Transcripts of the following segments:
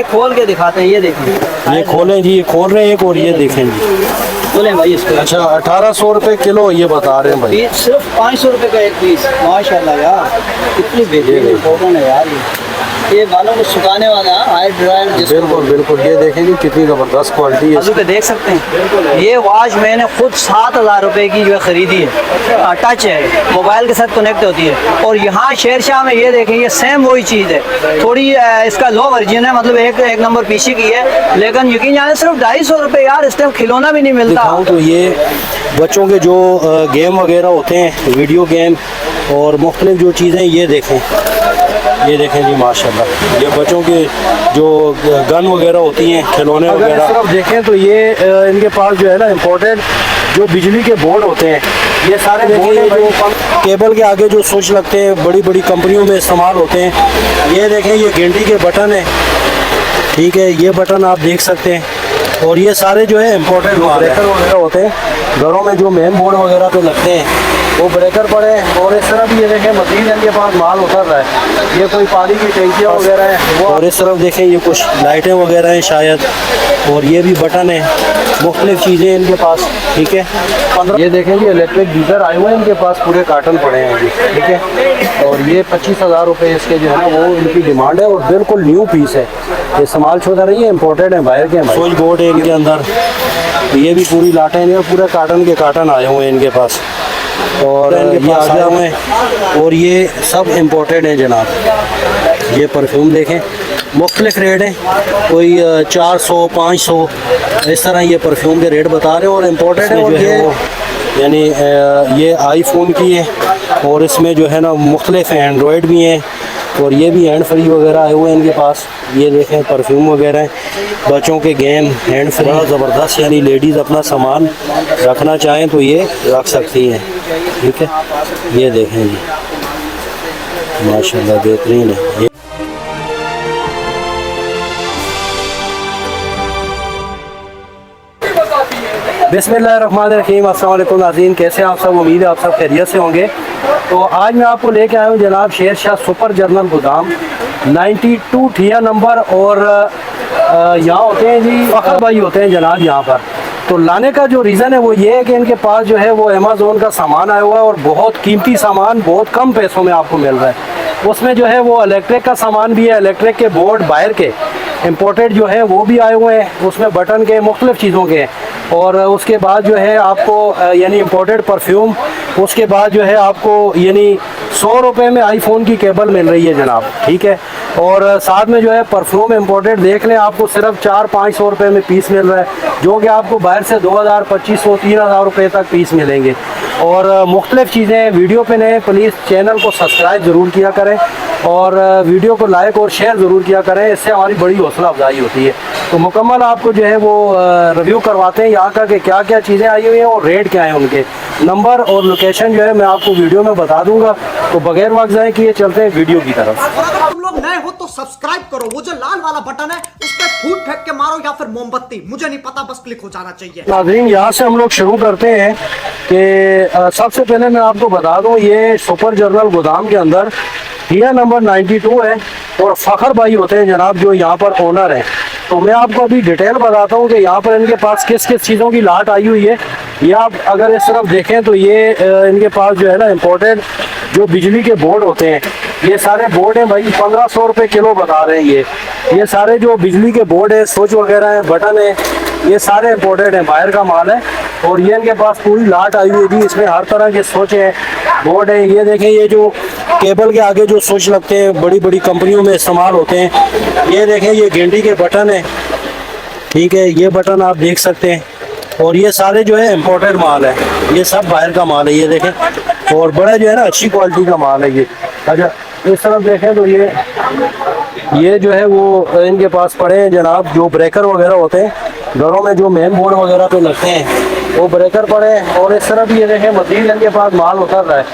एक खोल के दिखाते हैं, ये देखिए। ये खोलें जी, ये खोल रहे हैं एक, और ये देखें जी। खोलें भाई इसको। अच्छा 1800 रुपये किलो ये बता रहे हैं भाई। पीस सिर्फ 500 रुपये का एक पीस। माशाल्लाह यार कितनी बेहतरीन कॉटन है यार ये बालों को सुखाने वाला हाई ड्रायर जिसको। बिल्कुल बिल्कुल, ये देखेंगे कितनी ज़बरदस्त क्वालिटी है। अजू के देख सकते हैं ये वॉच मैंने खुद 7000 रुपये की जो है ख़रीदी है। टच है, मोबाइल के साथ कनेक्ट होती है। और यहाँ शेरशाह में ये देखें, ये सेम वही चीज़ है, थोड़ी इसका लो वर्जन है, मतलब एक नंबर पीसी की है, लेकिन यकीन जाने सिर्फ 250 रुपये यार, इस टाइम खिलौना भी नहीं मिलता। तो ये बच्चों के जो गेम वगैरह होते हैं, वीडियो गेम और मुख्तलिफ जो चीज़ें, ये देखें, ये देखें जी माशाल्लाह। ये बच्चों के जो गन वगैरह होती हैं, खिलौने वगैरह। अगर देखें तो ये इनके पास जो है ना इम्पोर्टेड जो बिजली के बोर्ड होते हैं, ये सारे देखें, ये जो केबल के आगे जो स्विच लगते हैं बड़ी बड़ी कंपनियों में इस्तेमाल होते हैं। ये देखें, ये घंटी के बटन है, ठीक है, ये बटन आप देख सकते हैं। और ये सारे जो है इम्पोर्टेड ब्रेकर वगैरह होते हैं, घरों में जो मेन बोर्ड वगैरह पे लगते हैं वो ब्रेकर पड़े। और इस तरफ ये देखें मजीद इनके पास माल उतर रहा है, ये कोई पानी की टंकियाँ वगैरह हैं वो। और इस तरफ देखें ये कुछ लाइटें वगैरह हैं शायद, और ये भी बटन है, मुख्तलिफ चीज़ें इनके पास, ठीक है। 15 ये देखें जी इलेक्ट्रिक गीज़र आए हुए हैं इनके पास, पूरे कार्टन पड़े हैं जी, ठीक है। और ये 25,000 रुपये इसके जो है ना वो इनकी डिमांड है, और बिल्कुल न्यू पीस है, ये इस्तेमाल शुदा नहीं है, इम्पोर्टेड है बाहर के। स्विच बोर्ड है इनके अंदर, ये भी पूरी लाटें हैं, पूरे कार्टन के कार्टन आए हुए हैं इनके पास। और ये आ गया हुए, और ये सब इम्पोर्टेड हैं जनाब। ये परफ्यूम देखें, मुख्तलिफ रेट हैं, कोई 400 500 इस तरह ये परफ्यूम के रेट बता रहे हैं, और इम्पोर्टेड है। और ये यानी ये आईफोन की है, और इसमें जो है ना मुख्तलिफ एंड्रॉयड भी हैं, और ये भी हैंड फ्री वगैरह आए हुए हैं इनके पास। ये देखें परफ्यूम वगैरह हैं, बच्चों के गेम हैंड फ्री ज़बरदस्त, यानी लेडीज़ अपना सामान रखना चाहें तो ये रख सकती हैं, ठीक है। ये देखें जी माशाल्लाह बेहतरीन है। बिस्मिल्लाहिर्रहमानिर्रहीम, अस्सलाम वालेकुम नाज़रीन, कैसे आप सब? उम्मीद है आप सब खैरियत से होंगे। तो आज मैं आपको लेके आया हूँ जनाब शेरशाह सुपर जर्नल गोदाम 92 ठिया नंबर। और यहाँ होते हैं जी फ़खर भाई होते हैं जनाब यहाँ पर। तो लाने का जो रीज़न है वो ये है कि इनके पास जो है वो अमेज़ोन का सामान आया हुआ है, और बहुत कीमती सामान बहुत कम पैसों में आपको मिल रहा है। उसमें जो है वो इलेक्ट्रिक का सामान भी है, इलेक्ट्रिक के बोर्ड बाहर के इम्पोर्टेड जो है वो भी आए हुए हैं, उसमें बटन के मुख्तलिफ चीज़ों के। और उसके बाद जो है आपको यानी इम्पोर्टेड परफ्यूम, उसके बाद जो है आपको यानी 100 रुपये में आईफोन की केबल मिल रही है जनाब, ठीक है। और साथ में जो है परफ्यूम इम्पोर्टेड देख लें, आपको सिर्फ 400-500 रुपये में पीस मिल रहा है, जो कि आपको बाहर से 2000 2500 3000 रुपये तक पीस मिलेंगे। और मुख्तलिफ चीज़ें वीडियो पे नए, प्लीज़ चैनल को सब्सक्राइब ज़रूर किया करें, और वीडियो को लाइक और शेयर ज़रूर किया करें, इससे हमारी बड़ी हौसला अफजाई होती है। तो मुकम्मल आपको जो है वो रिव्यू करवाते हैं यहाँ का कि क्या क्या चीज़ें आई हुई हैं और रेट क्या है उनके। नंबर और लोकेशन जो है मैं आपको वीडियो में बता दूंगा। तो बगैर वक्त ज़ाय किए चलते हैं वीडियो की तरफ। अगर तुम लोग नए हो तो सब्सक्राइब करो, वो जो लाल वाला बटन है उस पर फूट फेंक के मारो या फिर मोमबत्ती, मुझे नहीं पता, बस क्लिक हो जाना चाहिए। नाज़रीन यहाँ से हम लोग शुरू करते हैं कि सबसे पहले मैं आपको बता दूँ ये सुपर जर्नल गोदाम के अंदर ठिया नंबर 92 है, और फ़खर भाई होते हैं जनाब जो यहाँ पर ओनर हैं। तो मैं आपको अभी डिटेल बताता हूँ कि यहाँ पर इनके पास किस किस चीज़ों की लाट आई हुई है। ये आप अगर इस तरफ देखें तो ये इनके पास जो है ना इम्पोर्टेड जो बिजली के बोर्ड होते हैं, ये सारे बोर्ड हैं भाई, 1500 रुपये किलो बता रहे हैं। ये सारे जो बिजली के बोर्ड है, स्विच वगैरह है, बटन है, ये सारे इम्पोर्टेड हैं, बाहर का माल है। और ये इनके पास पूरी लाट आई हुई थी, इसमें हर तरह के स्विच हैं, बोर्ड है। ये देखें, ये जो केबल के आगे जो स्विच लगते हैं बड़ी बड़ी कंपनियों में इस्तेमाल होते हैं, ये देखें, ये घंटी के बटन है, ठीक है, ये बटन आप देख सकते हैं। और ये सारे जो है इम्पोर्टेड माल है, ये सब बाहर का माल है, ये देखें, और बड़ा जो है ना अच्छी क्वालिटी का माल है ये। अच्छा इस तरफ देखें तो ये जो है वो इनके पास पड़े हैं जनाब, जो ब्रेकर वगैरह होते हैं, घरों में जो मेन बोर्ड वगैरह पे लगते हैं वो ब्रेकर पड़े हैं। और इस तरफ ये देखें मजीद इनके पास माल उतर रहा है,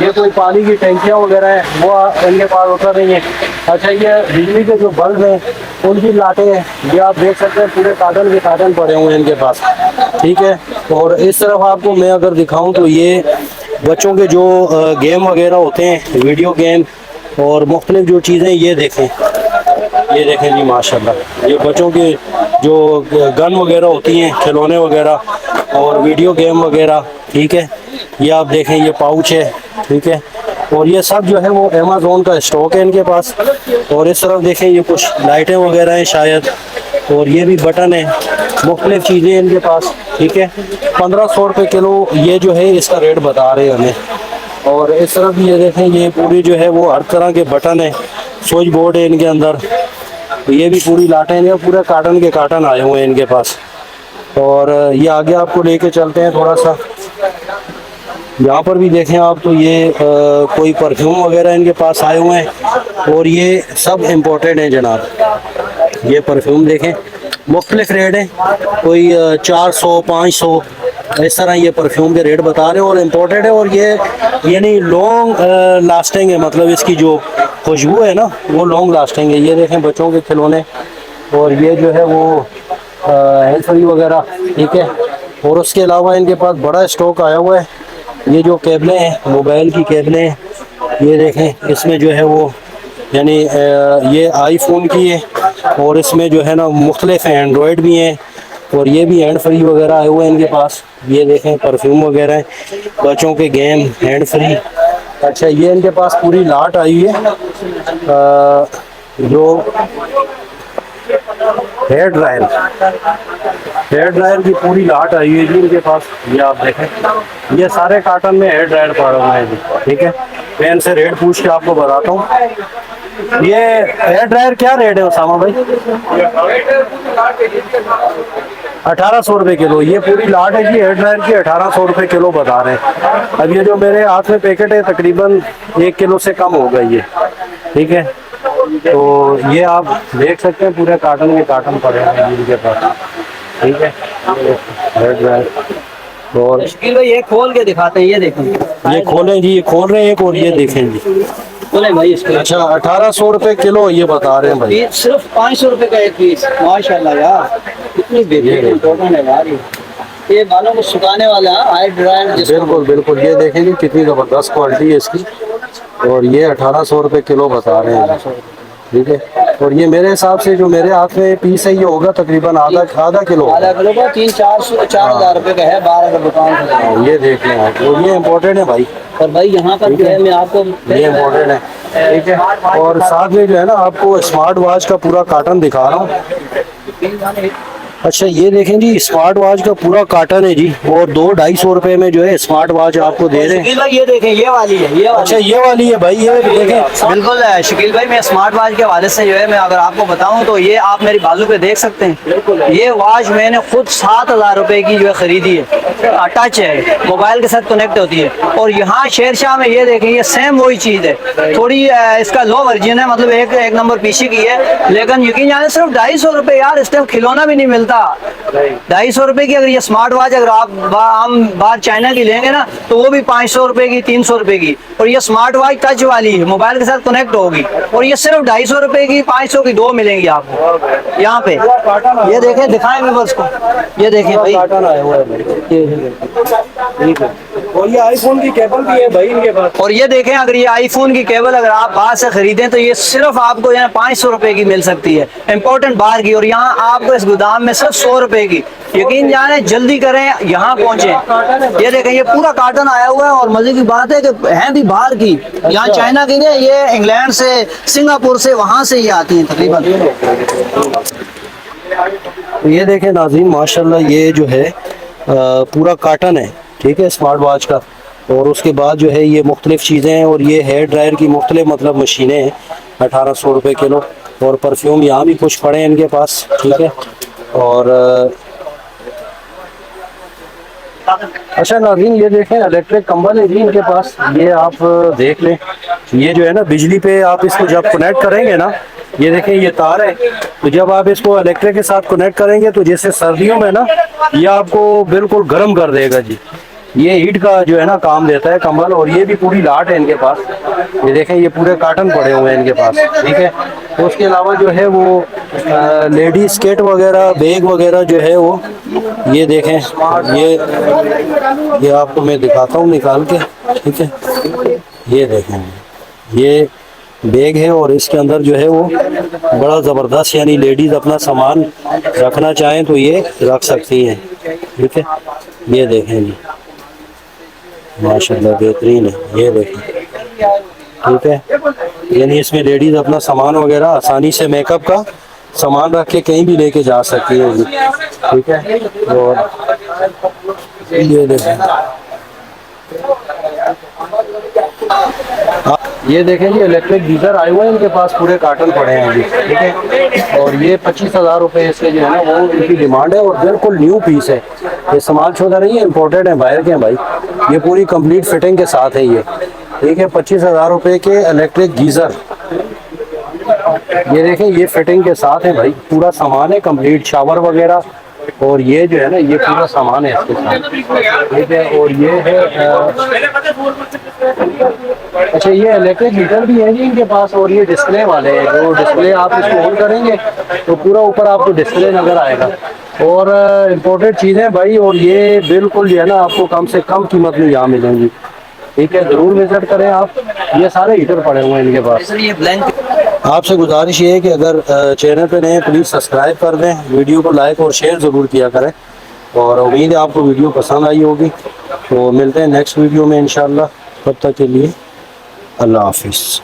ये कोई पानी की टंकियाँ वगैरह हैं वो इनके पास उतर रही हैं। अच्छा ये बिजली के जो बल्ब हैं उनकी लाटें हैं, ये आप देख सकते हैं, पूरे कार्टन के कार्टन पड़े हुए हैं इनके पास, ठीक है। और इस तरफ आपको मैं अगर दिखाऊँ तो ये बच्चों के जो गेम वगैरह होते हैं, वीडियो गेम और मुख्तलिफ जो चीज़ें, ये देखें, ये देखें जी माशाल्लाह, ये बच्चों के जो गन वगैरह होती हैं, खिलौने वगैरह और वीडियो गेम वगैरह, ठीक है। ये आप देखें, ये पाउच है, ठीक है। और ये सब जो है वो अमेज़न का स्टॉक है इनके पास। और इस तरफ देखें, ये कुछ लाइटें वगैरह हैं शायद, और ये भी बटन है, मुख्तलिफ चीज़ें हैं इनके पास, ठीक है। 1500 रुपये किलो ये जो है इसका रेट बता रहे हैं हमें। और इस तरफ ये देखें, ये पूरी जो है वो हर तरह के बटन है, स्विच बोर्ड है इनके अंदर। ये भी पूरी लाटें हैं, पूरे कार्टन के कार्टन आए हुए हैं इनके पास। और ये आगे आपको लेके चलते हैं थोड़ा सा। यहाँ पर भी देखें आप तो ये कोई परफ्यूम वगैरह इनके पास आए हुए हैं, और ये सब इम्पोर्टेड हैं जनाब। ये परफ्यूम देखें, मुख्तलिफ रेट हैं, कोई 400 500 इस तरह ये परफ्यूम के रेट बता रहे हैं, और इम्पोर्टेड है। और ये यानी लॉन्ग लास्टिंग है, मतलब इसकी जो खुशबू है ना वो लॉन्ग लास्टिंग है। ये देखें बच्चों के खिलौने, और ये जो है वो हैंडफ्री वगैरह, ठीक है। और उसके अलावा इनके पास बड़ा स्टॉक आया हुआ है। ये जो केबलें हैं, मोबाइल की केबलें हैं, ये देखें, इसमें जो है वो यानी ये आईफोन की है, और इसमें जो है ना मुख्तलिफ एंड्रॉयड भी हैं, और ये भी हैंड फ्री वगैरह आए हुए हैं इनके पास। ये देखें परफ्यूम वगैरह हैं, बच्चों के गेम हैंड फ्री। अच्छा, ये इनके पास पूरी लाट आई है जो हेयर ड्रायर की पूरी लाट आई हुई है जी इनके पास। ये आप देखें, ये सारे कार्टन में हेयर ड्रायर पड़े हुए हैं जी, ठीक है। मैं इनसे रेट पूछ के आपको बताता हूँ। ये हेयर ड्रायर क्या रेट है उसामा भाई? 1800 रुपये किलो। ये पूरी लाट है जी हेयर ड्रायर की, 1800 रुपये किलो बता रहे हैं। अब ये जो मेरे हाथ में पैकेट है तकरीबन 1 किलो से कम होगा ये, ठीक है। तो ये आप देख सकते हैं, पूरे कार्टन के कार्टन पड़े हैं इनके पास, ठीक है। हेयर ड्रायर, और शकील भाई ये खोल के दिखाते हैं, ये देखें, ये खोलें जी, ये खोल रहे हैं एक, और ये देखें जी। खोलें भाई इसको। अच्छा, 1800 रुपये किलो ये बता रहे हैं भाई। ये सिर्फ 500 रुपये का एक पीस। माशाल्लाह यार, कितनी बेहतरीन कॉटन है यार। ये बालों को सुखाने वाला हाई ड्रायर। बिल्कुल बिल्कुल, ये देखेंगे कितनी ज़बरदस्त क्वालिटी है इसकी, और ये 1800 रुपये किलो बता रहे हैं, ठीक है। और ये मेरे हिसाब से जो मेरे हाथ में पीस है ये होगा तकरीबन आधा किलो आधा किलो का 3-4 रुपये का है, 12 का दुकान से। ये देख लें आप, और ये इम्पोर्टेड है भाई। और भाई यहाँ पर जो है मैं आपको ये इम्पोर्टेड है, ठीक है। और साथ में जो है ना आपको स्मार्ट वॉच का पूरा कार्टन दिखा रहा हूँ। अच्छा, ये देखें जी, स्मार्ट वॉच का पूरा कार्टन है जी, और 200-250 रुपए में जो है स्मार्ट वॉच आपको दे रहे हैं। ये देखें, ये वाली है, ये वाली। अच्छा, ये वाली है भाई, ये देखें। बिल्कुल शकील भाई, मैं स्मार्ट वॉच के हवाले से जो है मैं अगर आपको बताऊं तो ये आप मेरी बाजू पे देख सकते हैं। ये वॉच मैंने खुद 7000 रुपए की जो है खरीदी है। टच है, मोबाइल के साथ कनेक्ट होती है। और यहाँ शेरशाह में ये देखें, ये सेम वही चीज़ है, थोड़ी इसका लो वर्जन है, मतलब एक नंबर पीसी की है। लेकिन यकीन जाने सिर्फ 250 रुपये यार, इस टाइम खिलौना भी नहीं मिलता। 250 रुपए की अगर ये स्मार्ट वॉच अगर आप हम बाहर चाइना की लेंगे ना तो वो भी 500 रुपए की, 300 रुपए की। और ये स्मार्ट वॉच टच वाली है, मोबाइल के साथ कनेक्ट होगी, और ये सिर्फ 250 रुपए की, 500 की 2 मिलेंगी आपको यहाँ पे। ये देखें, दिखाएं मैं बस को, ये देखें भाई, और ये आईफोन की केबल भी है भाई इनके पास। और ये देखें, अगर ये आईफोन की केबल अगर आप बाहर से खरीदें तो ये सिर्फ आपको यहाँ 500 रुपए की मिल सकती है, इम्पोर्टेंट बाहर की। और यहाँ आपको इस गोदाम में सिर्फ 100 रुपए की। यकीन जाने, जल्दी करें, यहाँ पहुँचे। ये देखें, ये पूरा कार्टन आया हुआ है, और मजे की बात है कि है भी बाहर की, यहाँ चाइना की नहीं, ये इंग्लैंड से, सिंगापुर से, वहाँ से ये आती है तकरीबन। ये देखें नाज़रीन, माशाल्लाह ये जो है पूरा कार्टन है, ठीक है, स्मार्ट वॉच का। और उसके बाद जो है ये मुख्तलिफ चीज़ें हैं, और ये हेयर ड्रायर की मुख्तलिफ मतलब मशीनें हैं, 1800 रुपये किलो। और परफ्यूम यहाँ भी कुछ पड़े हैं इनके पास, ठीक है। और अच्छा नाज़रीन, ये देखें इलेक्ट्रिक कंबल है जी इनके पास, ये आप देख लें। ये जो है ना बिजली पे आप इसको जब कनेक्ट करेंगे ना, ये देखें ये तार है, तो जब आप इसको इलेक्ट्रिक के साथ कनेक्ट करेंगे तो जैसे सर्दियों में ना ये आपको बिल्कुल गर्म कर देगा जी। ये हीट का जो है ना काम देता है कंबल। और ये भी पूरी लाट है इनके पास, ये देखें, ये पूरे कार्टन पड़े हुए हैं इनके पास, ठीक है। तो उसके अलावा जो है वो लेडीज स्केट वगैरह, बैग वगैरह जो है वो, ये देखें, ये आपको मैं दिखाता हूँ निकाल के, ठीक है। ये देखें, ये बैग है और इसके अंदर जो है वो बड़ा ज़बरदस्त, यानी लेडीज़ अपना सामान रखना चाहें तो ये रख सकती हैं। ठीक है, ये देखें जी माशाल्लाह बेहतरीन है, ये देखें। ठीक है, यानी इसमें लेडीज़ अपना सामान वगैरह आसानी से मेकअप का सामान रख के कहीं भी लेके जा सकती है जी। ठीक है, और ये देखें, ये देखें जी इलेक्ट्रिक गीज़र आए हुए हैं इनके पास, पूरे कार्टन पड़े हैं जी। ठीक है, और ये 25,000 रुपये इसके जो है ना वो इनकी डिमांड है, और बिल्कुल न्यू पीस है, ये इस्तेमाल शुदा नहीं है, इम्पोर्टेड है, बाहर के हैं भाई। ये पूरी कंप्लीट फिटिंग के साथ है ये। ठीक है, 25,000 रुपये के इलेक्ट्रिक गीज़र, ये देखें ये फिटिंग के साथ है भाई, पूरा सामान है कंप्लीट, शावर वगैरह, और ये जो है ना ये पूरा सामान है इसके साथ। ठीक है, और ये है अच्छा ये इलेक्ट्रिक हीटर भी है जी इनके पास, और ये डिस्प्ले वाले हैं, जो डिस्प्ले आप इसको ऑन करेंगे तो पूरा ऊपर आपको डिस्प्ले नज़र आएगा, और इम्पोर्टेड चीज़ें भाई, और ये बिल्कुल जो है ना आपको कम से कम कीमत में यहाँ मिलेंगी। ठीक है, ज़रूर विजिट करें आप, ये सारे हीटर पड़े हुए हैं इनके पास। ये ब्लैंक आपसे गुजारिश ये है कि अगर चैनल पे नए प्लीज़ सब्सक्राइब कर दें, वीडियो को लाइक और शेयर ज़रूर किया करें, और उम्मीद है आपको वीडियो पसंद आई होगी। तो मिलते हैं नेक्स्ट वीडियो में इंशाल्लाह, तब तक के लिए अल्लाह हाफिज़।